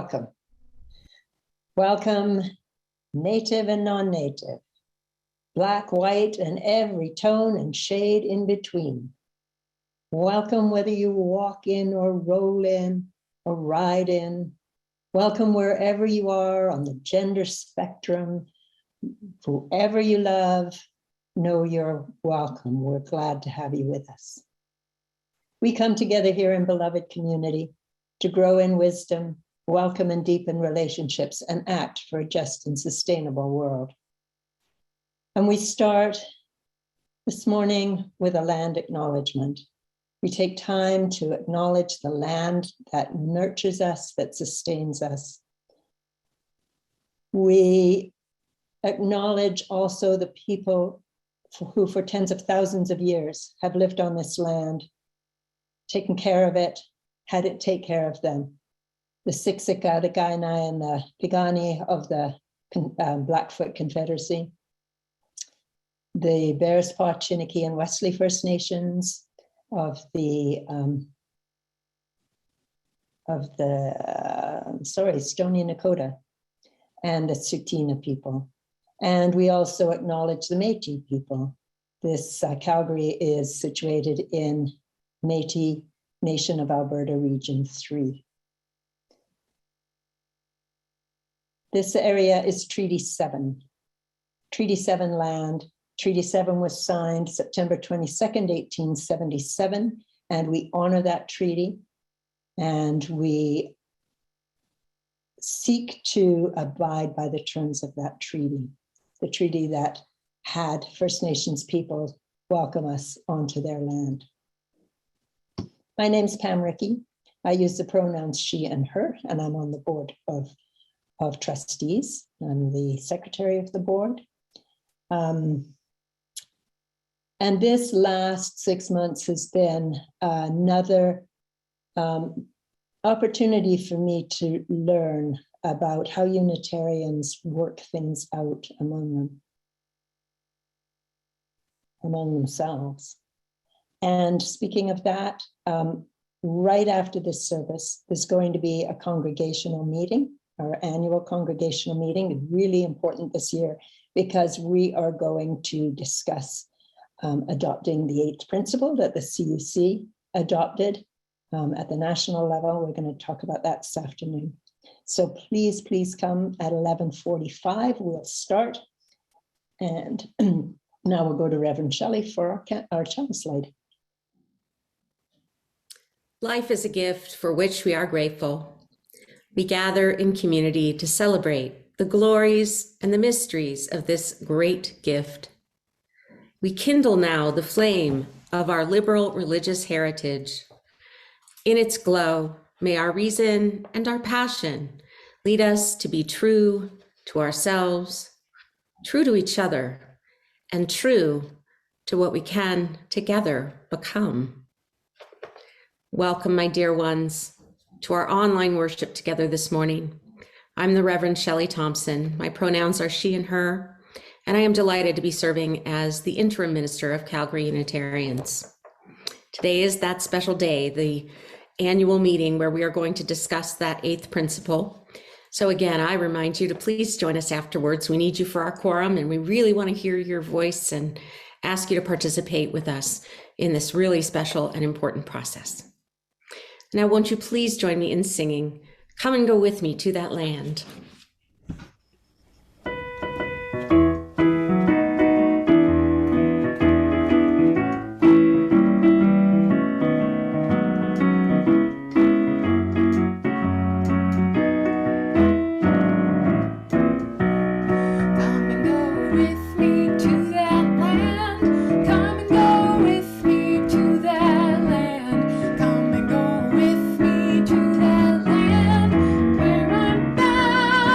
welcome. Welcome, native and non-native, black, white, and every tone and shade in between. Welcome whether you walk in or roll in or ride in. Welcome wherever you are on the gender spectrum. Whoever you love, know you're welcome. We're glad to have you with us. We come together here in beloved community to grow in wisdom, welcome and deepen relationships, and act for a just and sustainable world. And we start this morning with a land acknowledgement. We take time to acknowledge the land that nurtures us, that sustains us. We acknowledge also the people who for tens of thousands of years have lived on this land, taken care of it, had it take care of them. The Siksika, the Kainai, and the Piikani of the Blackfoot Confederacy, the Bearspaw, Chiniki, and Wesley First Nations of the Stoney Nakoda, and the Tsuut'ina people. And we also acknowledge the Métis people. This Calgary is situated in Métis Nation of Alberta Region 3. This area is Treaty 7. Treaty 7 land. Treaty 7 was signed September 22nd, 1877, and we honor that treaty, and we seek to abide by the terms of that treaty, the treaty that had First Nations people welcome us onto their land. My name's Pam Rickey. I use the pronouns she and her, and I'm on the board of trustees. I'm the secretary of the board. And this last 6 months has been another opportunity for me to learn about how Unitarians work things out among themselves. And speaking of that, right after this service, there's going to be a congregational meeting, our annual congregational meeting, really important this year because we are going to discuss adopting the 8th principle that the CUC adopted at the national level. We're going to talk about that this afternoon. So please come at 11:45. We'll start. And now we'll go to Reverend Shelley for our channel slide. Life is a gift for which we are grateful. We gather in community to celebrate the glories and the mysteries of this great gift. We kindle now the flame of our liberal religious heritage. In its glow, may our reason and our passion lead us to be true to ourselves, true to each other, and true to what we can together become. Welcome, my dear ones, to our online worship together this morning. I'm the Reverend Shelley Thompson. My pronouns are she and her, and I am delighted to be serving as the interim minister of Calgary Unitarians. Today is that special day, the annual meeting where we are going to discuss that 8th principle. So again, I remind you to please join us afterwards. We need you for our quorum, and we really want to hear your voice and ask you to participate with us in this really special and important process. Now, won't you please join me in singing, "Come and Go With Me to That Land." Come and go with me to that land where I'm bound.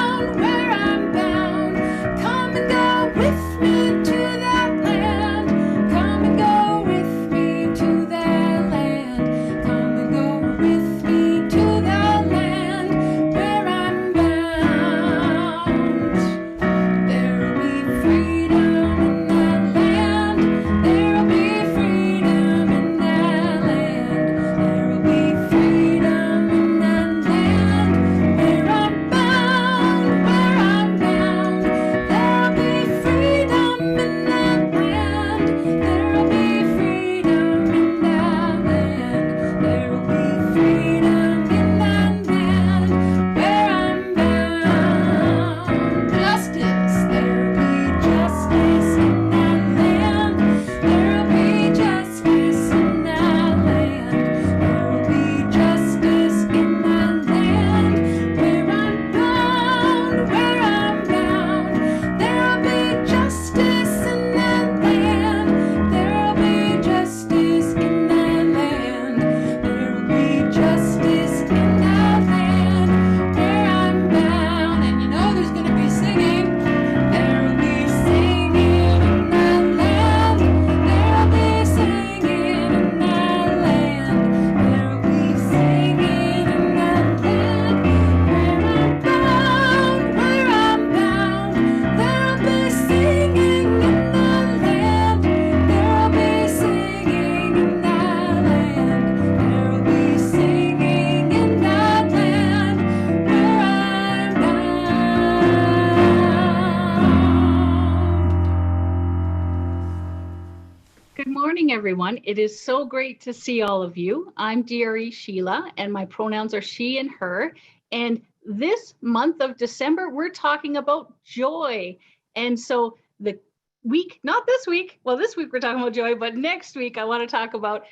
Good morning, everyone. It is so great to see all of you. I'm DRE Sheila, and my pronouns are she and her. And this month of December, we're talking about joy. And so the week, not this week, well, this week we're talking about joy, but next week I want to talk about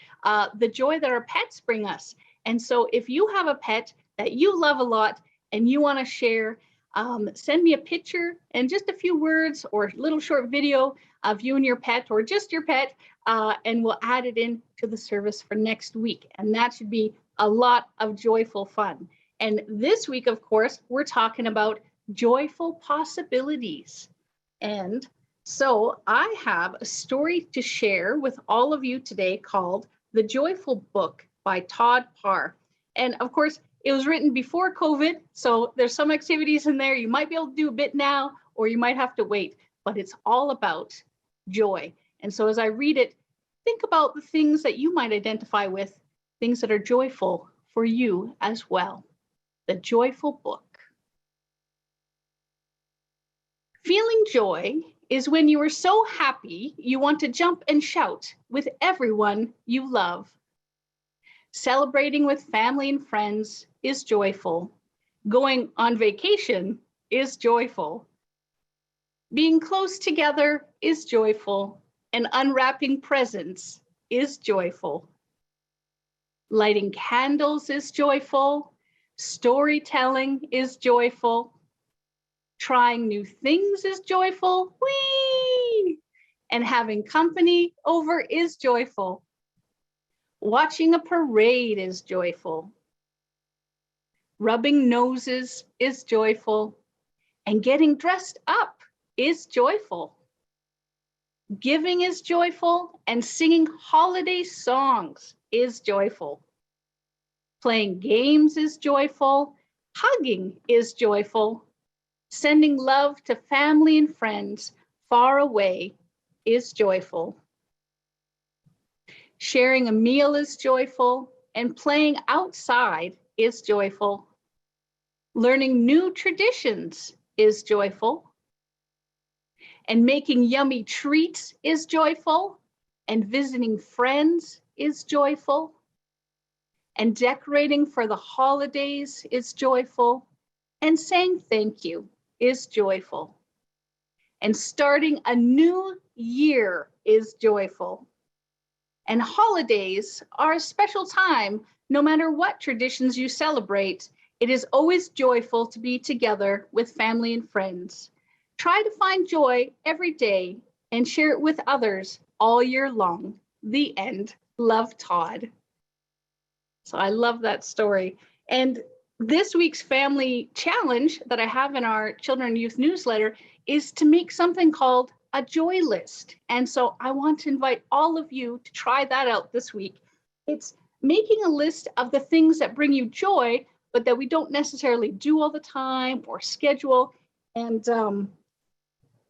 the joy that our pets bring us. And so if you have a pet that you love a lot and you want to share, send me a picture and just a few words or a little short video of you and your pet or just your pet, and we'll add it in to the service for next week. And that should be a lot of joyful fun. And this week, of course, we're talking about joyful possibilities. And so I have a story to share with all of you today called The Joyful Book by Todd Parr. And of course, it was written before COVID, so there's some activities in there. You might be able to do a bit now, or you might have to wait, but it's all about joy. And so as I read it, think about the things that you might identify with, things that are joyful for you as well. The Joyful Book. Feeling joy is when you are so happy you want to jump and shout with everyone you love. Celebrating with family and friends is joyful. Going on vacation is joyful. Being close together is joyful, and unwrapping presents is joyful. Lighting candles is joyful. Storytelling is joyful. Trying new things is joyful. Whee! And having company over is joyful. Watching a parade is joyful. Rubbing noses is joyful. And getting dressed up is joyful. Giving is joyful, and singing holiday songs is joyful. Playing games is joyful. Hugging is joyful. Sending love to family and friends far away is joyful. Sharing a meal is joyful, and playing outside is joyful. Learning new traditions is joyful. And making yummy treats is joyful, and visiting friends is joyful, and decorating for the holidays is joyful, and saying thank you is joyful. And starting a new year is joyful. And holidays are a special time, no matter what traditions you celebrate. It is always joyful to be together with family and friends. Try to find joy every day and share it with others all year long. The end. Love, Todd. So I love that story. And this week's family challenge that I have in our Children and Youth newsletter is to make something called a joy list. And so I want to invite all of you to try that out this week. It's making a list of the things that bring you joy, but that we don't necessarily do all the time or schedule. And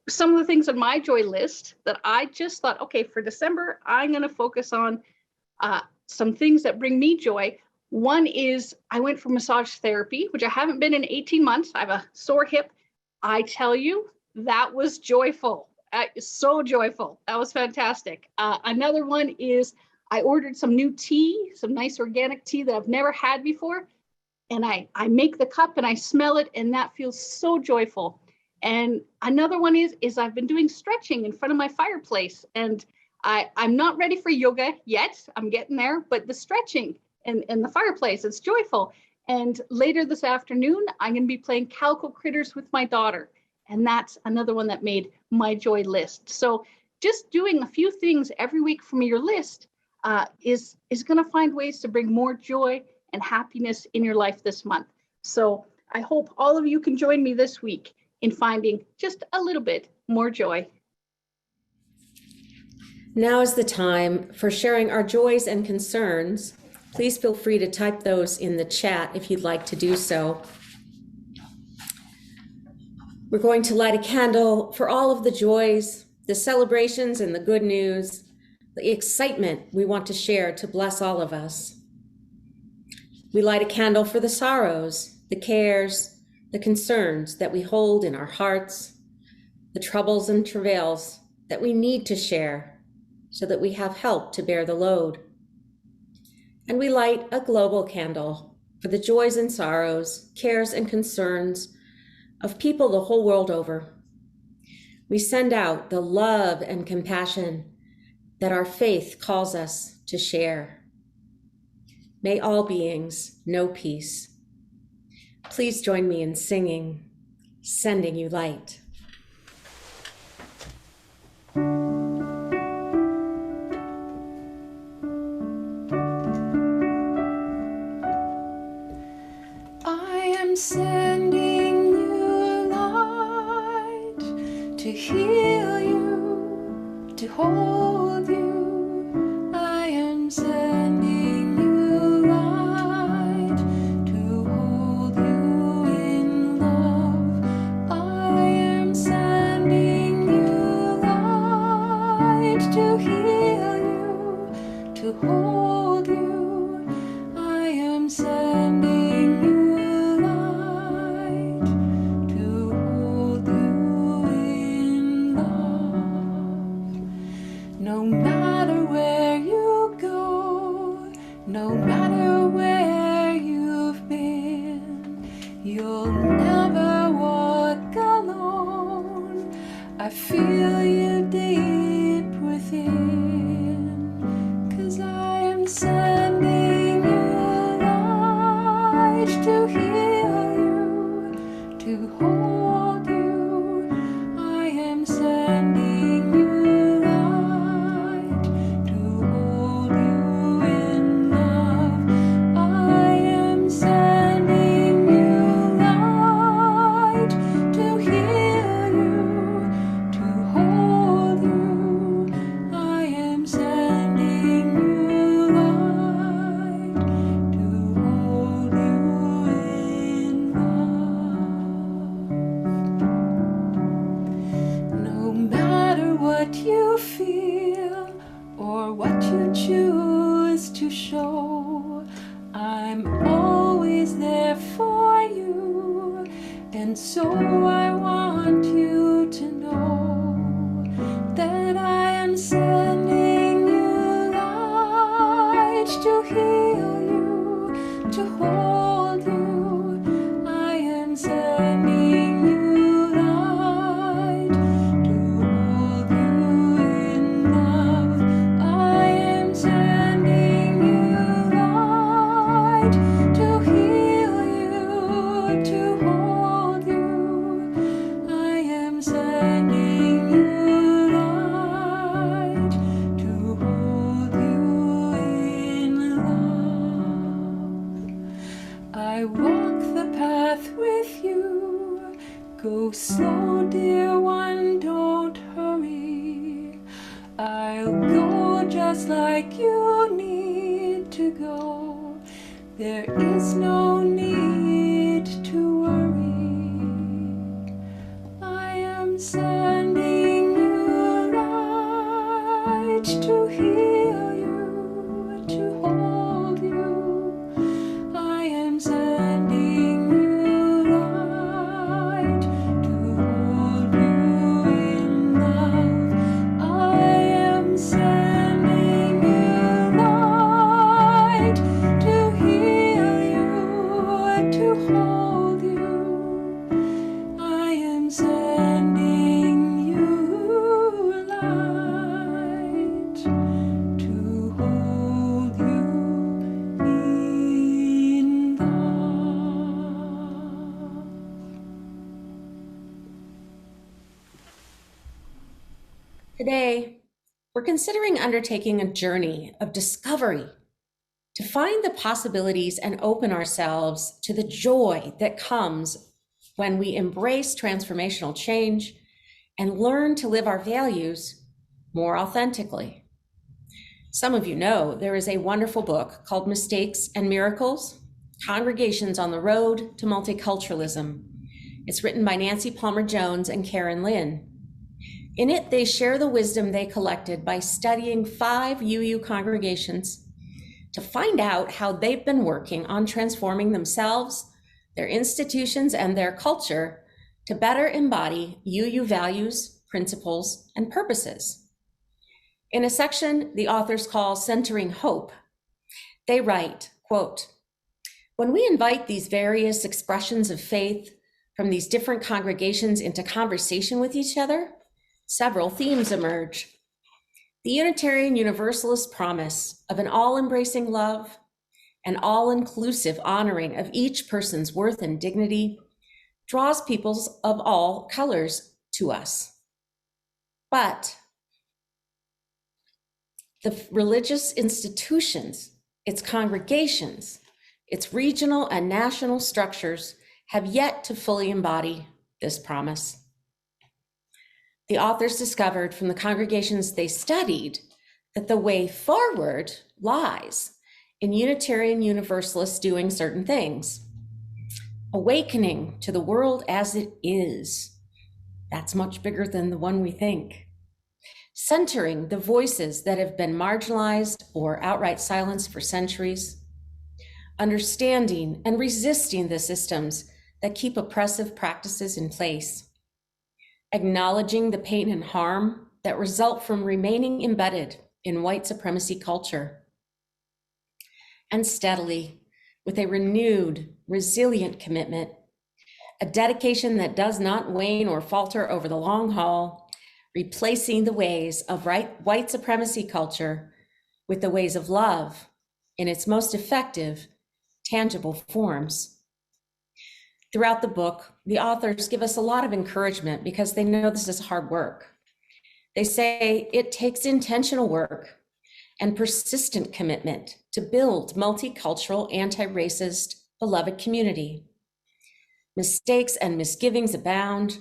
some of the things on my joy list that I just thought, okay, for December, I'm going to focus on some things that bring me joy. One is I went for massage therapy, which I haven't been in 18 months. I have a sore hip. I tell you, that was joyful. So joyful. That was fantastic. Another one is I ordered some new tea, some nice organic tea that I've never had before. And I make the cup and I smell it, and that feels so joyful. And another one is I've been doing stretching in front of my fireplace, and I'm not ready for yoga yet. I'm getting there, but the stretching in the fireplace, it's joyful. And later this afternoon, I'm going to be playing Calico Critters with my daughter. And that's another one that made my joy list. So just doing a few things every week from your list is going to find ways to bring more joy and happiness in your life this month. So I hope all of you can join me this week in finding just a little bit more joy. Now is the time for sharing our joys and concerns. Please feel free to type those in the chat if you'd like to do so. We're going to light a candle for all of the joys, the celebrations and the good news, the excitement we want to share to bless all of us. We light a candle for the sorrows, the cares, the concerns that we hold in our hearts, the troubles and travails that we need to share. so that we have help to bear the load. And we light a global candle for the joys and sorrows, cares and concerns of people the whole world over. We send out the love and compassion that our faith calls us to share. May all beings know peace. Please join me in singing, Sending You Light. I am sending you light to heal you, to hold you. I am sending you light to hold you in love. I am sending you light to heal you, to hold you. I am sending you light to hold you in love. No matter where you go, no matter where you've been, you'll never walk alone. I feel you deep within, 'cause I am sending you light to heal you, to hold you. I am sending you light to hold you in love. I am sending you light to heal you, to hold you. I am sending you light to hold you in love. No matter what you feel or what you choose to show, I'm always there for you, and so I want you to know that I am sending you light to heal you, to hold you. I am sending you light to hold you in love. I am sending you light to heal you, to hold you. I am sending you light to hold you in love. I walk the path with you. Go slow, dear one, don't hurry. I'll go just like you need to go. There is no need to worry. I am sending you light to heal you, to hold you. I am sending you light to hold you in love. I am sending you light to heal you, to hold you. I am sending you light to hold you in love. Today, we're considering undertaking a journey of discovery to find the possibilities and open ourselves to the joy that comes when we embrace transformational change and learn to live our values more authentically. Some of you know there is a wonderful book called Mistakes and Miracles, Congregations on the Road to Multiculturalism. It's written by Nancy Palmer Jones and Karen Lynn. In it, they share the wisdom they collected by studying 5 UU congregations to find out how they've been working on transforming themselves, their institutions, and their culture to better embody UU values, principles, and purposes. In a section the authors call Centering Hope, they write, quote, "When we invite these various expressions of faith from these different congregations into conversation with each other, several themes emerge. The Unitarian Universalist promise of an all-embracing love, an all-inclusive honoring of each person's worth and dignity draws peoples of all colors to us. But the religious institutions, its congregations, its regional and national structures have yet to fully embody this promise. The authors discovered from the congregations they studied that the way forward lies in Unitarian Universalists doing certain things. Awakening to the world as it is. That's much bigger than the one we think. Centering the voices that have been marginalized or outright silenced for centuries. Understanding and resisting the systems that keep oppressive practices in place. Acknowledging the pain and harm that result from remaining embedded in white supremacy culture. And steadily, with a renewed, resilient commitment, a dedication that does not wane or falter over the long haul, replacing the ways of white supremacy culture with the ways of love in its most effective, tangible forms. Throughout the book, the authors give us a lot of encouragement because they know this is hard work. They say it takes intentional work and persistent commitment to build multicultural, anti-racist, beloved community. Mistakes and misgivings abound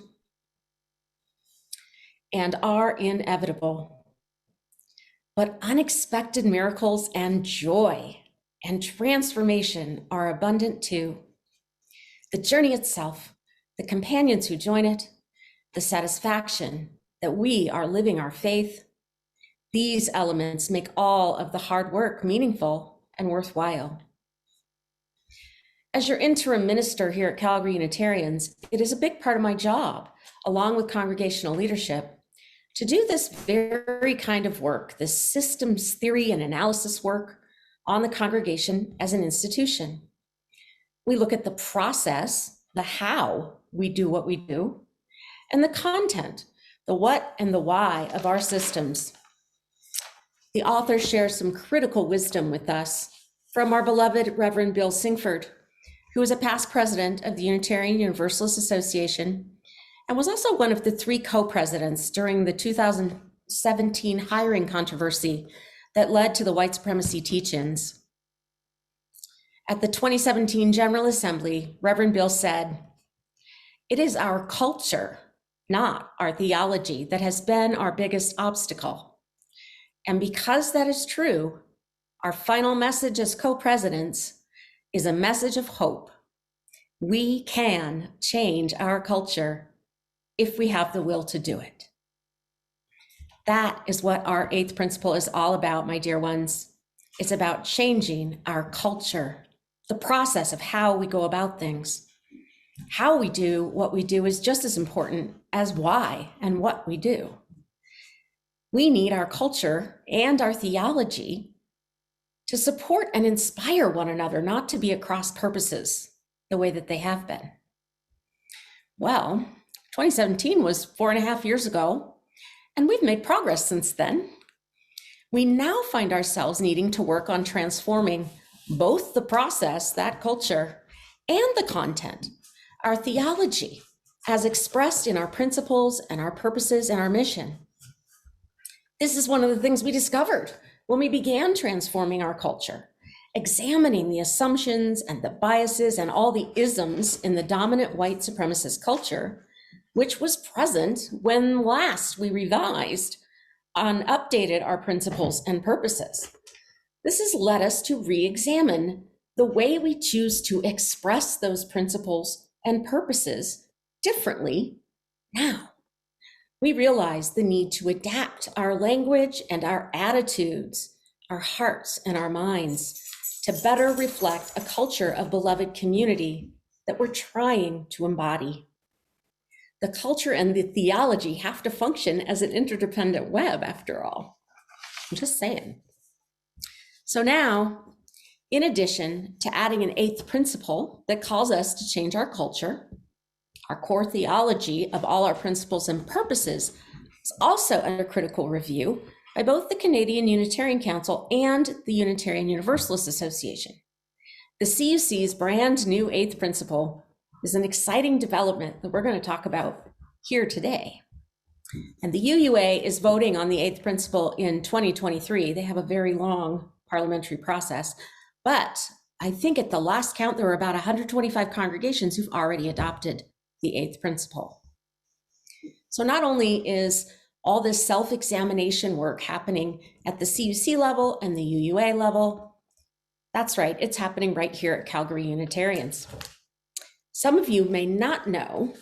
and are inevitable. But unexpected miracles and joy and transformation are abundant too. The journey itself, the companions who join it, the satisfaction that we are living our faith, these elements make all of the hard work meaningful and worthwhile. As your interim minister here at Calgary Unitarians, it is a big part of my job, along with congregational leadership, to do this very kind of work, this systems theory and analysis work on the congregation as an institution. We look at the process, the how we do what we do, and the content, the what and the why of our systems. The author shares some critical wisdom with us from our beloved Reverend Bill Singford, who was a past president of the Unitarian Universalist Association and was also one of the 3 co-presidents during the 2017 hiring controversy that led to the white supremacy teach-ins. At the 2017 General Assembly, Reverend Bill said, "It is our culture, not our theology, that has been our biggest obstacle. And because that is true, our final message as co-presidents is a message of hope. We can change our culture if we have the will to do it." That is what our 8th principle is all about, my dear ones. It's about changing our culture, the process of how we go about things. How we do what we do is just as important as why and what we do. We need our culture and our theology to support and inspire one another, not to be at cross purposes the way that they have been. Well, 2017 was 4.5 years ago, and we've made progress since then. We now find ourselves needing to work on transforming both the process, that culture, and the content, our theology, as expressed in our principles and our purposes and our mission. This is one of the things we discovered when we began transforming our culture, examining the assumptions and the biases and all the isms in the dominant white supremacist culture, which was present when last we revised and updated our principles and purposes. This has led us to re-examine the way we choose to express those principles and purposes differently now. We realize the need to adapt our language and our attitudes, our hearts and our minds to better reflect a culture of beloved community that we're trying to embody. The culture and the theology have to function as an interdependent web, after all. I'm just saying. So now, in addition to adding an 8th principle that calls us to change our culture, our core theology of all our principles and purposes is also under critical review by both the Canadian Unitarian Council and the Unitarian Universalist Association. The CUC's brand new 8th principle is an exciting development that we're going to talk about here today. And the UUA is voting on the 8th principle in 2023. They have a very long parliamentary process, but I think at the last count, there were about 125 congregations who've already adopted the 8th principle. So not only is all this self-examination work happening at the CUC level and the UUA level, that's right, it's happening right here at Calgary Unitarians. Some of you may not know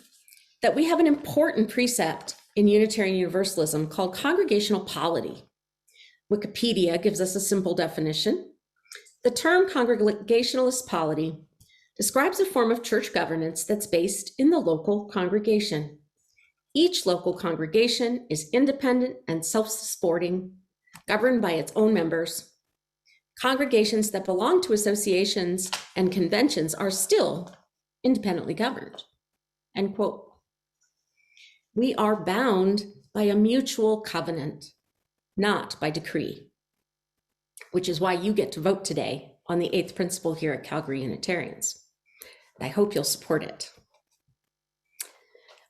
that we have an important precept in Unitarian Universalism called Congregational Polity. Wikipedia gives us a simple definition. The term Congregationalist polity describes a form of church governance that's based in the local congregation. Each local congregation is independent and self-supporting, governed by its own members. Congregations that belong to associations and conventions are still independently governed. End quote. We are bound by a mutual covenant, not by decree, which is why you get to vote today on the 8th principle here at Calgary Unitarians. I hope you'll support it.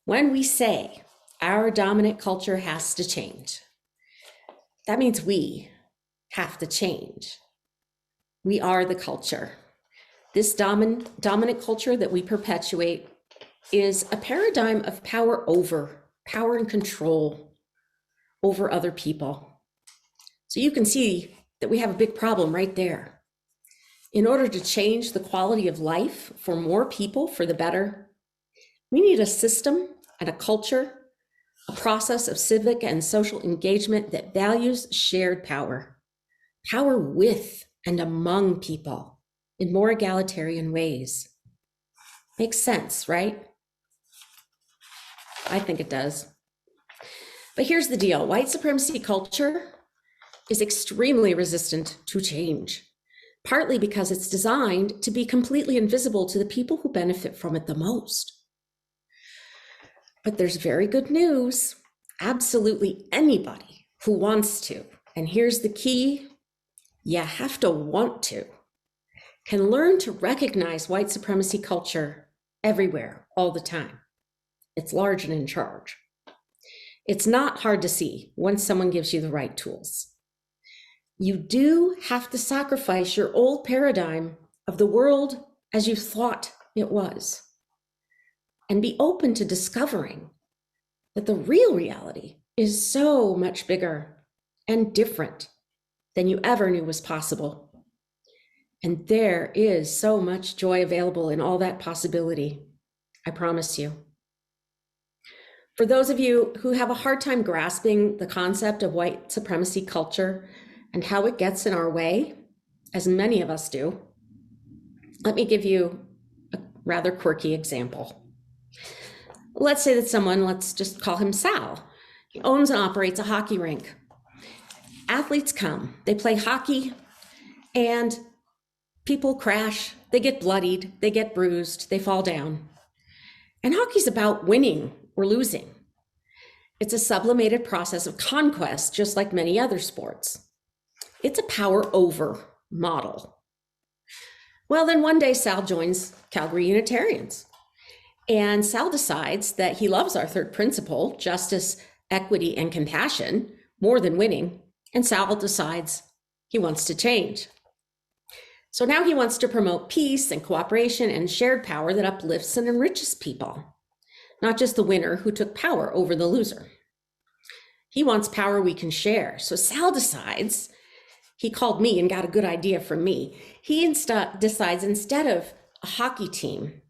When we say our dominant culture has to change, that means we have to change. We are the culture. This dominant culture that we perpetuate is a paradigm of power and control over other people. So you can see that we have a big problem right there. In order to change the quality of life for more people for the better, we need a system and a culture, a process of civic and social engagement that values shared power with and among people in more egalitarian ways. Makes sense, right? I think it does. But here's the deal. White supremacy culture is extremely resistant to change, partly because it's designed to be completely invisible to the people who benefit from it the most. But there's very good news. Absolutely anybody who wants to, and here's the key, you have to want to, can learn to recognize white supremacy culture everywhere, all the time. It's large and in charge. It's not hard to see once someone gives you the right tools. You do have to sacrifice your old paradigm of the world as you thought it was, and be open to discovering that the real reality is so much bigger and different than you ever knew was possible. And there is so much joy available in all that possibility, I promise you. For those of you who have a hard time grasping the concept of white supremacy culture and how it gets in our way, as many of us do, let me give you a rather quirky example. Let's say that someone, let's just call him Sal, he owns and operates a hockey rink. Athletes come, they play hockey, and people crash, they get bloodied, they get bruised, they fall down. And hockey's about winning or losing. It's a sublimated process of conquest, just like many other sports. It's a power over model. Well, then one day Sal joins Calgary Unitarians. And Sal decides that he loves our 3rd principle, justice, equity, and compassion, more than winning. And Sal decides he wants to change. So now he wants to promote peace and cooperation and shared power that uplifts and enriches people, not just the winner who took power over the loser. He wants power we can share. So Sal decides, he called me and got a good idea from me. He decides instead of a hockey team,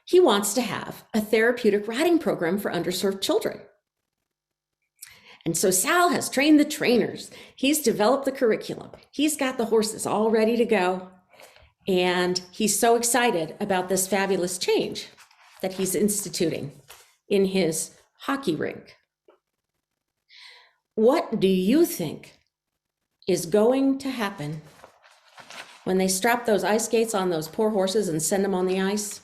he wants to have a therapeutic riding program for underserved children. And so Sal has trained the trainers. He's developed the curriculum. He's got the horses all ready to go. And he's so excited about this fabulous change that he's instituting in his hockey rink. What do you think is going to happen when they strap those ice skates on those poor horses and send them on the ice?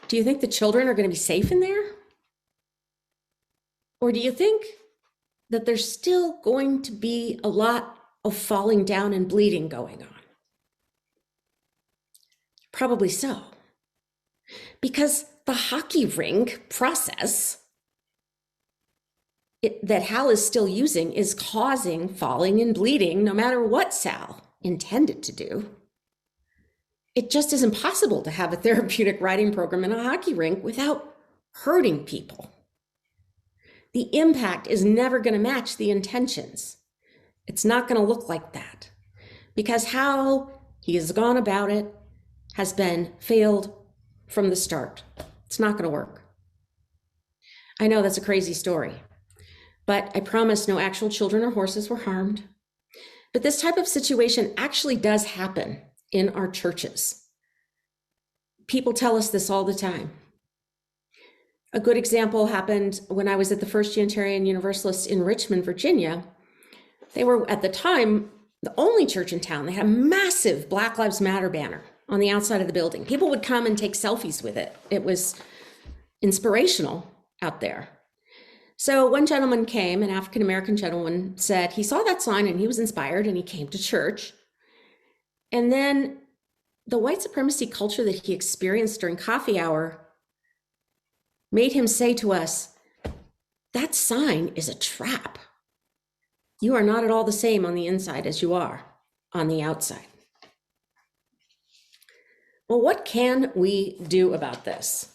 Do you think the children are going to be safe in there? Or do you think that there's still going to be a lot of falling down and bleeding going on? Probably so. Because the hockey rink process that Hal is still using is causing falling and bleeding, no matter what Sal intended to do. It just is impossible to have a therapeutic riding program in a hockey rink without hurting people. The impact is never going to match the intentions. It's not going to look like that, because how he has gone about it has been failed from the start. It's not going to work. I know that's a crazy story, but I promise no actual children or horses were harmed. But this type of situation actually does happen in our churches. People tell us this all the time. A good example happened when I was at the First Unitarian Universalist in Richmond, Virginia. They were, at the time, the only church in town. They had a massive Black Lives Matter banner on the outside of the building. People would come and take selfies with it. It was inspirational out there. So one gentleman came, an African-American gentleman, said he saw that sign and he was inspired and he came to church. And then the white supremacy culture that he experienced during coffee hour made him say to us, that sign is a trap. You are not at all the same on the inside as you are on the outside. Well, what can we do about this?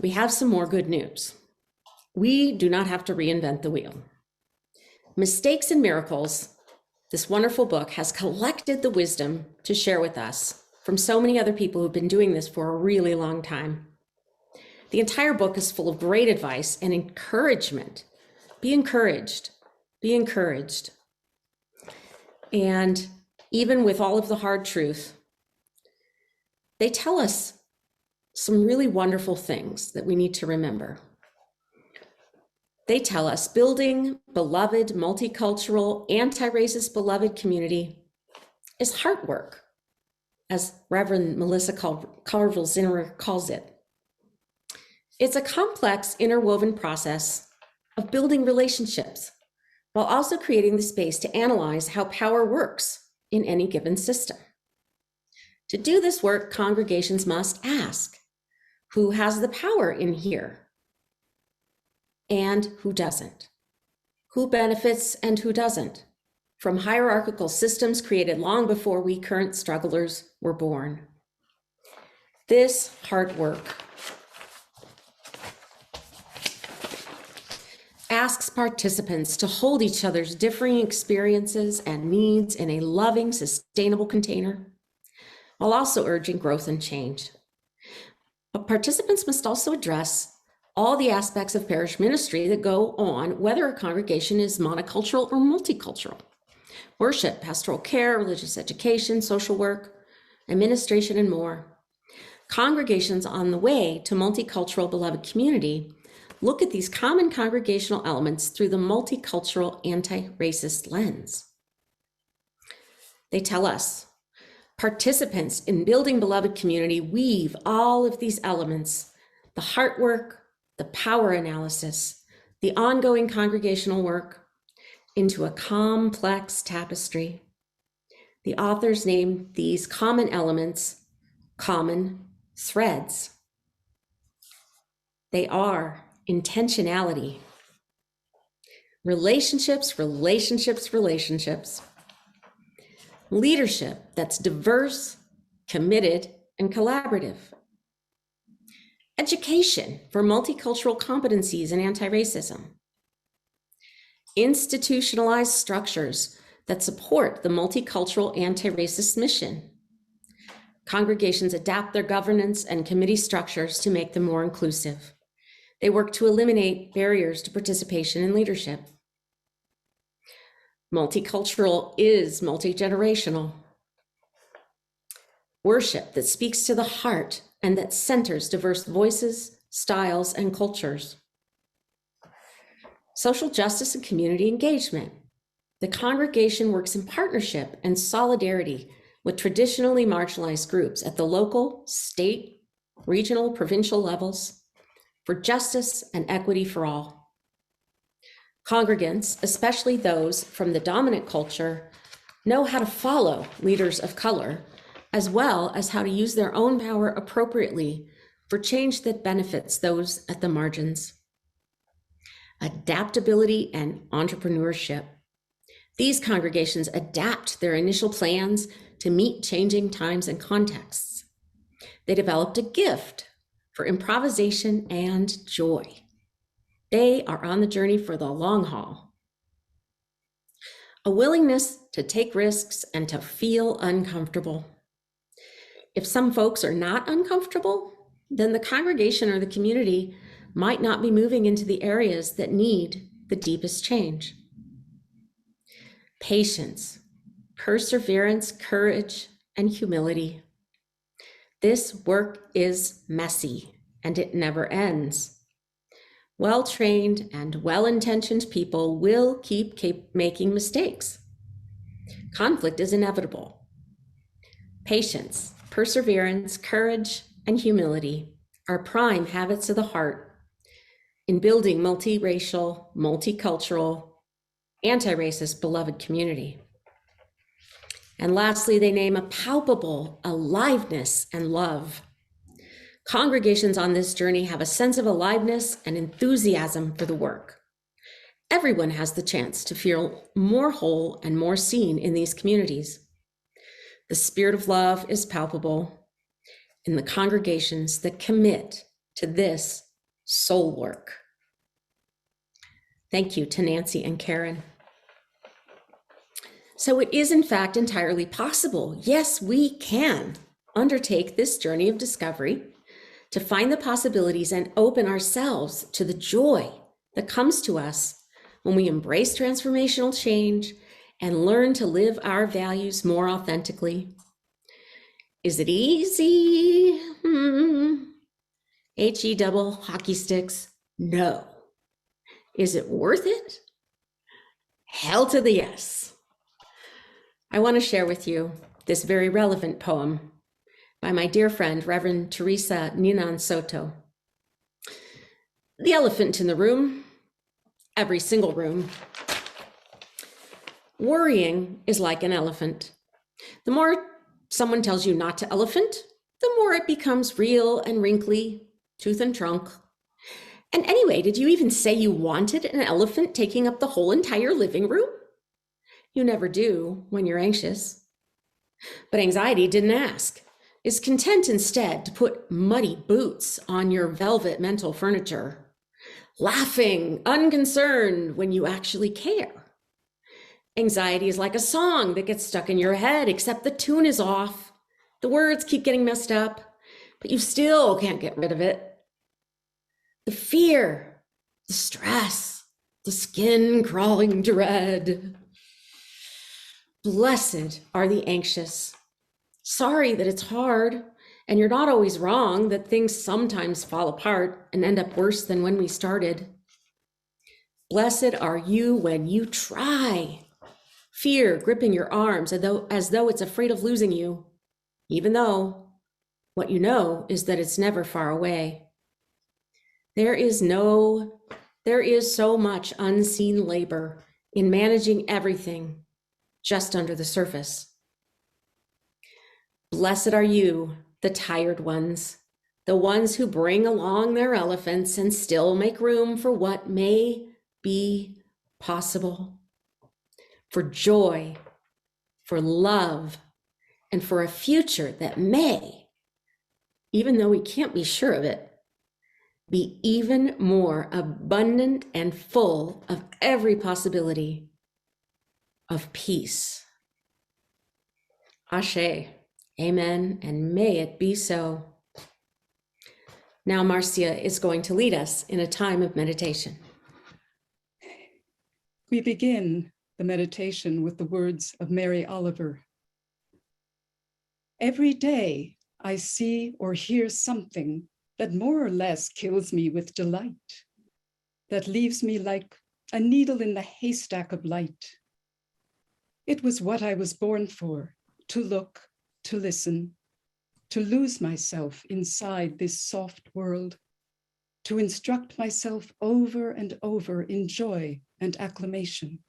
We have some more good news. We do not have to reinvent the wheel. Mistakes and Miracles, this wonderful book, has collected the wisdom to share with us from so many other people who've been doing this for a really long time. The entire book is full of great advice and encouragement. Be encouraged. Be encouraged. And even with all of the hard truth, they tell us some really wonderful things that we need to remember. They tell us building beloved, multicultural, anti-racist beloved community is heart work, as Reverend Melissa Carville-Zinnerer calls it. It's a complex, interwoven process of building relationships while also creating the space to analyze how power works in any given system. To do this work, congregations must ask, who has the power in here and who doesn't? Who benefits and who doesn't from hierarchical systems created long before we current strugglers were born? This hard work asks participants to hold each other's differing experiences and needs in a loving, sustainable container, while also urging growth and change. But participants must also address all the aspects of parish ministry that go on, whether a congregation is monocultural or multicultural. Worship, pastoral care, religious education, social work, administration, and more. Congregations on the way to multicultural beloved community look at these common congregational elements through the multicultural anti-racist lens. They tell us, participants in building beloved community weave all of these elements, the heart work, the power analysis, the ongoing congregational work, into a complex tapestry. The authors name these common elements common threads. They are intentionality, relationships, relationships, relationships, leadership that's diverse, committed, and collaborative, education for multicultural competencies and anti-racism, institutionalized structures that support the multicultural anti-racist mission. Congregations adapt their governance and committee structures to make them more inclusive. They work to eliminate barriers to participation in leadership. Multicultural is multi-generational. Worship that speaks to the heart and that centers diverse voices, styles, and cultures. social justice and community engagement. The congregation works in partnership and solidarity with traditionally marginalized groups at the local, state, regional, provincial levels for justice and equity for all. Congregants, especially those from the dominant culture, know how to follow leaders of color, as well as how to use their own power appropriately for change that benefits those at the margins. Adaptability and entrepreneurship. These congregations adapt their initial plans to meet changing times and contexts. They developed a gift for improvisation and joy. They are on the journey for the long haul. A willingness to take risks and to feel uncomfortable. If some folks are not uncomfortable, then the congregation or the community might not be moving into the areas that need the deepest change. Patience, perseverance, courage, and humility. This work is messy and it never ends. Well-trained and well-intentioned people will keep making mistakes. Conflict is inevitable. Patience, perseverance, courage, and humility are prime habits of the heart in building multiracial, multicultural, anti-racist beloved community. And lastly, they name a palpable aliveness and love. Congregations on this journey have a sense of aliveness and enthusiasm for the work. Everyone has the chance to feel more whole and more seen in these communities. The spirit of love is palpable in the congregations that commit to this soul work. Thank you to Nancy and Karen. So it is in fact entirely possible, yes, we can undertake this journey of discovery to find the possibilities and open ourselves to the joy that comes to us when we embrace transformational change and learn to live our values more authentically. Is it easy? H-E double hockey sticks? No. Is it worth it? Hell to the yes. I want to share with you this very relevant poem by my dear friend, Reverend Teresa Ninan Soto. The elephant in the room, every single room. Worrying is like an elephant. The more someone tells you not to elephant, the more it becomes real and wrinkly, tooth and trunk. And anyway, did you even say you wanted an elephant taking up the whole entire living room? You never do when you're anxious. But anxiety didn't ask. Is content instead to put muddy boots on your velvet mental furniture, laughing, unconcerned when you actually care. Anxiety is like a song that gets stuck in your head, except the tune is off. The words keep getting messed up, but you still can't get rid of it. The fear, the stress, the skin crawling dread. Blessed are the anxious. Sorry that it's hard, and you're not always wrong, that things sometimes fall apart and end up worse than when we started. Blessed are you when you try. Fear gripping your arms as though it's afraid of losing you, even though what you know is that it's never far away. There is so much unseen labor in managing everything just under the surface. Blessed are you, the tired ones, the ones who bring along their elephants and still make room for what may be possible, for joy, for love, and for a future that may, even though we can't be sure of it, be even more abundant and full of every possibility of peace. Ashe. Amen, and may it be so. Now Marcia is going to lead us in a time of meditation. We begin the meditation with the words of Mary Oliver. Every day I see or hear something that more or less kills me with delight, that leaves me like a needle in the haystack of light. It was what I was born for, to look, to listen, to lose myself inside this soft world, to instruct myself over and over in joy and acclamation.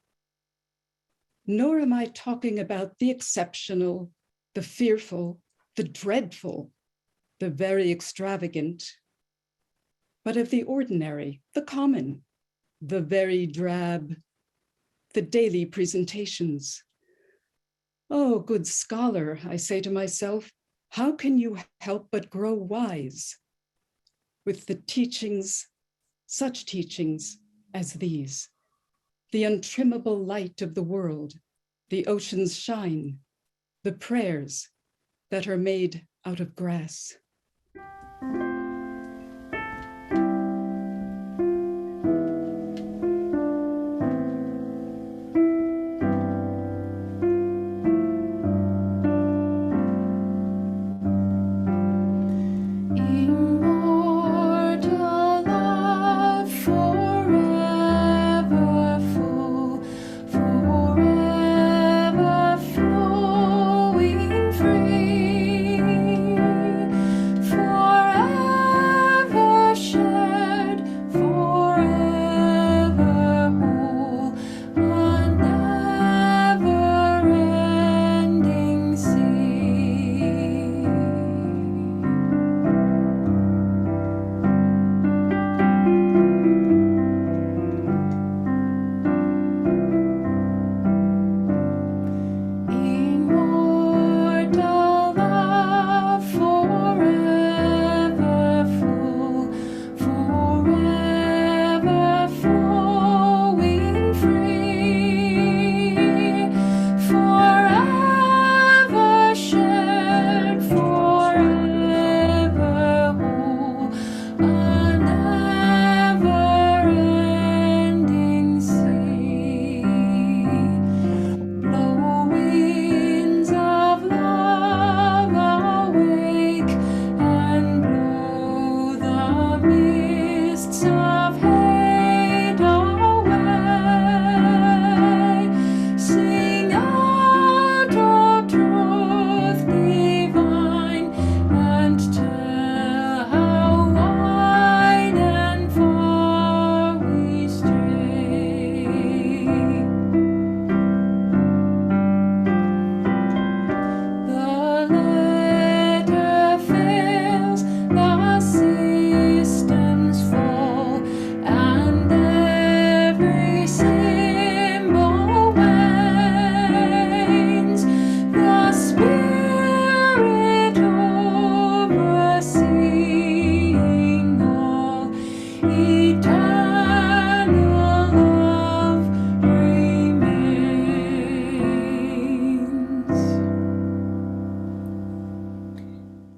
Nor am I talking about the exceptional, the fearful, the dreadful, the very extravagant, but of the ordinary, the common, the very drab, the daily presentations. Oh, good scholar, I say to myself, how can you help but grow wise with the teachings, such teachings as these? The untrimmable light of the world, the ocean's shine, the prayers that are made out of grass.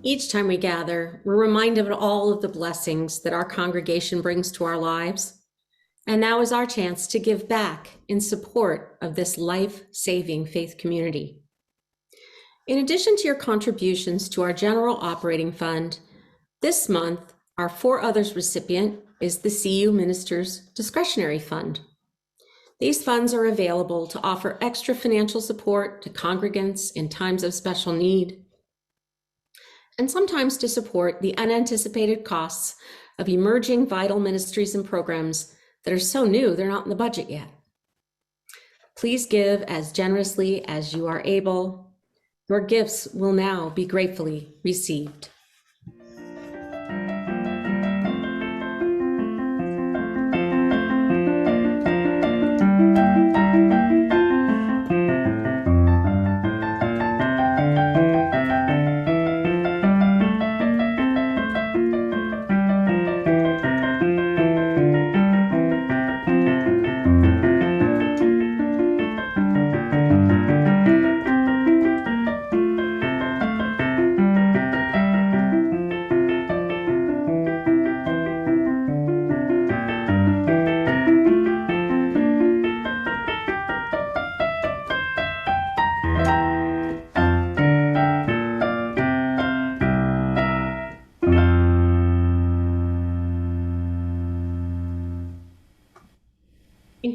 Each time we gather, we're reminded of all of the blessings that our congregation brings to our lives. And now is our chance to give back in support of this life-saving faith community. In addition to your contributions to our general operating fund, this month, our For Others recipient is the CU Ministers Discretionary Fund. These funds are available to offer extra financial support to congregants in times of special need, and sometimes to support the unanticipated costs of emerging vital ministries and programs that are so new they're not in the budget yet. Please give as generously as you are able. Your gifts will now be gratefully received.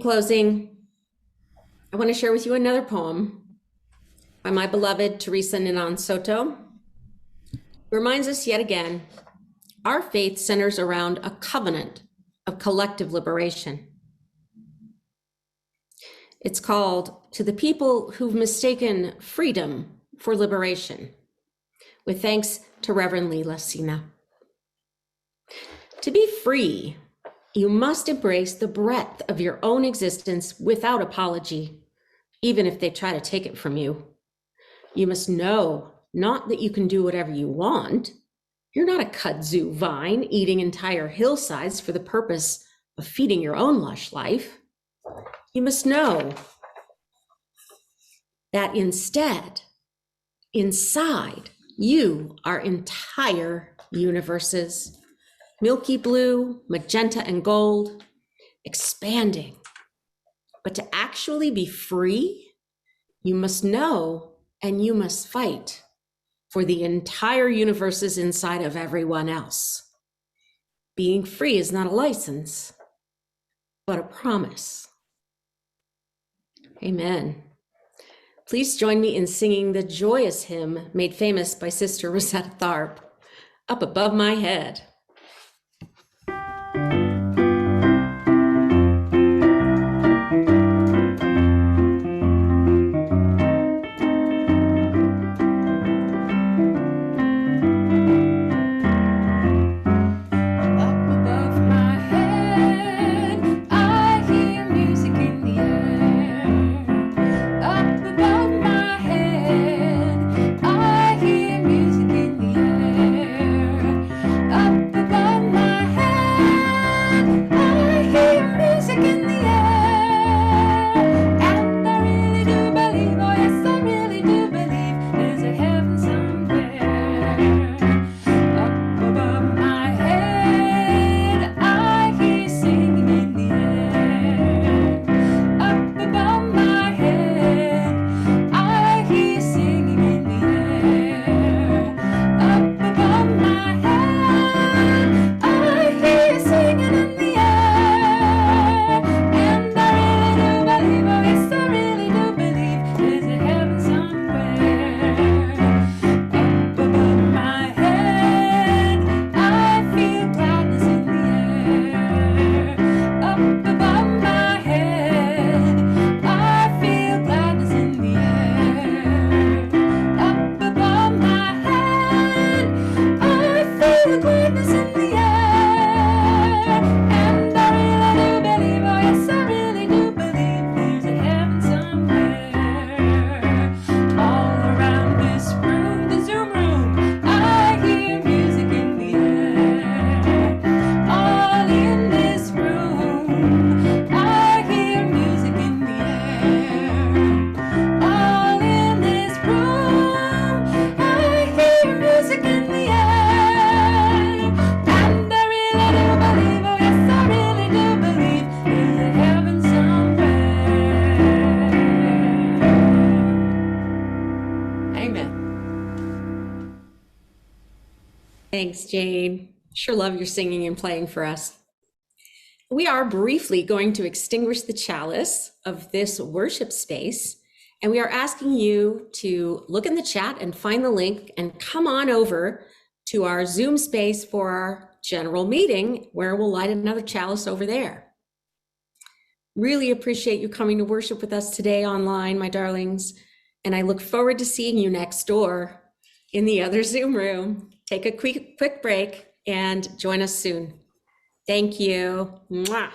closing, I want to share with you another poem by my beloved Teresa Ninan Soto. It reminds us yet again, our faith centers around a covenant of collective liberation. It's called "To the People Who've Mistaken Freedom for Liberation," with thanks to Reverend Leela Sina. To be free, you must embrace the breadth of your own existence without apology, even if they try to take it from you. You must know not that you can do whatever you want. You're not a kudzu vine eating entire hillsides for the purpose of feeding your own lush life. You must know that instead, inside, you are entire universes, milky blue, magenta, and gold, expanding. But to actually be free, you must know and you must fight for the entire universes inside of everyone else. Being free is not a license, but a promise. Amen. Please join me in singing the Joyous Hymn made famous by Sister Rosetta Tharpe, "Up Above My Head." Thanks, Jane. Sure love your singing and playing for us. We are briefly going to extinguish the chalice of this worship space, and we are asking you to look in the chat and find the link and come on over to our Zoom space for our general meeting, where we'll light another chalice over there. Really appreciate you coming to worship with us today online, my darlings, and I look forward to seeing you next door in the other Zoom room. Take a quick break and join us soon. Thank you. Mwah.